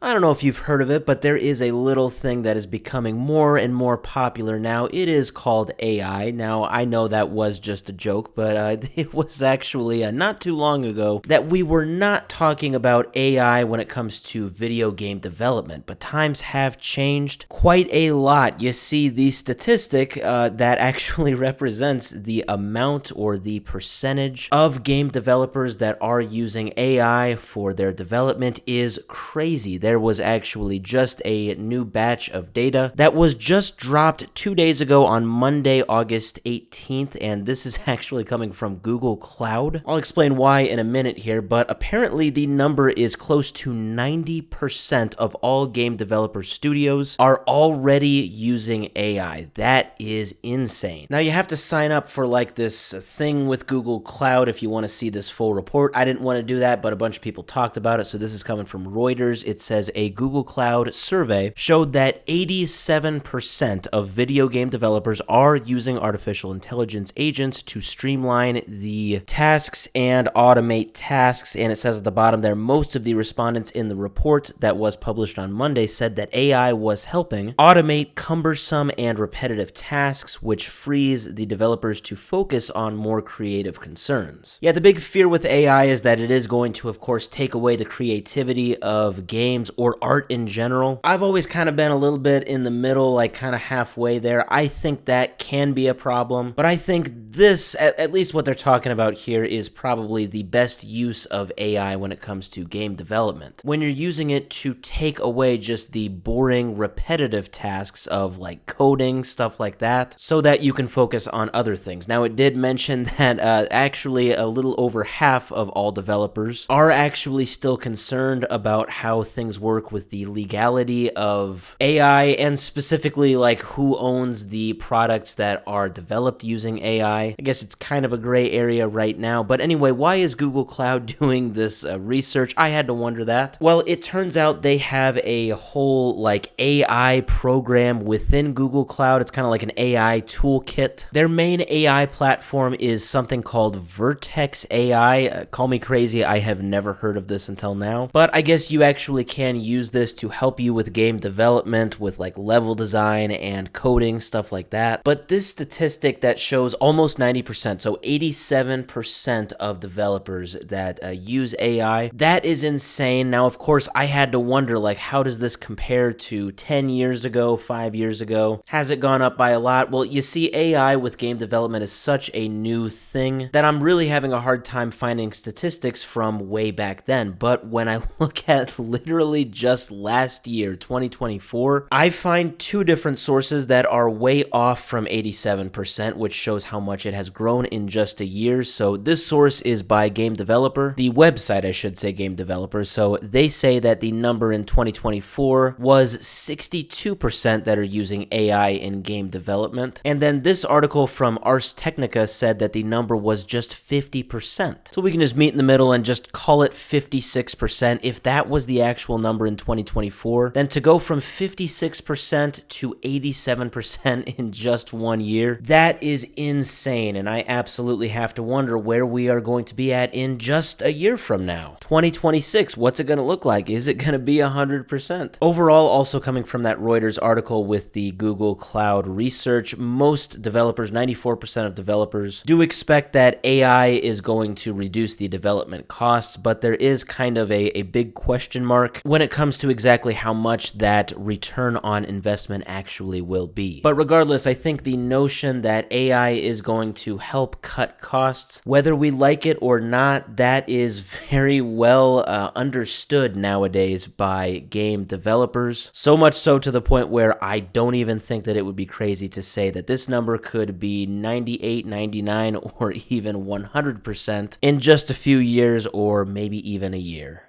I don't know if you've heard of it, but there is a little thing that is becoming more and more popular now. It is called AI. Now, I know that was just a joke, but it was actually not too long ago that we were not talking about AI when it comes to video game development, but times have changed quite a lot. You see, the statistic that actually represents the amount or the percentage of game developers that are using AI for their development is crazy. There was actually just a new batch of data that was just dropped 2 days ago on Monday, August 18th, and this is actually coming from Google Cloud. I'll explain why in a minute here, but apparently the number is close to 90% of all game developer studios are already using AI. That is insane. Now you have to sign up for like this thing with Google Cloud if you want to see this full report. I didn't want to do that, but a bunch of people talked about it, so this is coming from Reuters. It says a Google Cloud survey showed that 87% of video game developers are using artificial intelligence agents to streamline the tasks and automate tasks. And it says at the bottom there, most of the respondents in the report that was published on Monday said that AI was helping automate cumbersome and repetitive tasks, which frees the developers to focus on more creative concerns. Yeah, the big fear with AI is that it is going to, of course, take away the creativity of games or art in general. I've always kind of been a little bit in the middle, like kind of halfway there. I think that can be a problem, but I think this, at least what they're talking about here, is probably the best use of AI when it comes to game development. When you're using it to take away just the boring, repetitive tasks of like coding, stuff like that, so that you can focus on other things. Now, it did mention that actually a little over half of all developers are actually still concerned about how things work with the legality of AI and specifically like who owns the products that are developed using AI. I guess it's kind of a gray area right now, but anyway, why is Google Cloud doing this research? I had to wonder that. Well, it turns out they have a whole like AI program within Google Cloud. It's kind of like an AI toolkit. Their main AI platform is something called Vertex AI. Call me crazy, I have never heard of this until now, but I guess you actually can use this to help you with game development, with like level design and coding, stuff like that. But this statistic that shows almost 90%, so 87% of developers that use AI, that is insane. Now, of course, I had to wonder, like, how does this compare to 10 years ago, 5 years ago? Has it gone up by a lot? Well, you see, AI with game development is such a new thing that I'm really having a hard time finding statistics from way back then. But when I look at literally just last year, 2024, I find two different sources that are way off from 87%, which shows how much it has grown in just a year. So this source is by Game Developer, the website, I should say, Game Developer. So they say that the number in 2024 was 62% that are using AI in game development. And then this article from Ars Technica said that the number was just 50%. So we can just meet in the middle and just call it 56%. If that was the actual number in 2024, then to go from 56% to 87% in just 1 year, that is insane. And I absolutely have to wonder where we are going to be at in just a year from now. 2026, what's it going to look like? Is it going to be 100%? Overall, also coming from that Reuters article with the Google Cloud research, most developers, 94% of developers, do expect that AI is going to reduce the development costs, but there is kind of a big question mark when it comes to exactly how much that return on investment actually will be. But regardless, I think the notion that AI is going to help cut costs, whether we like it or not, that is very well understood nowadays by game developers. So much so to the point where I don't even think that it would be crazy to say that this number could be 98, 99, or even 100% in just a few years or maybe even a year.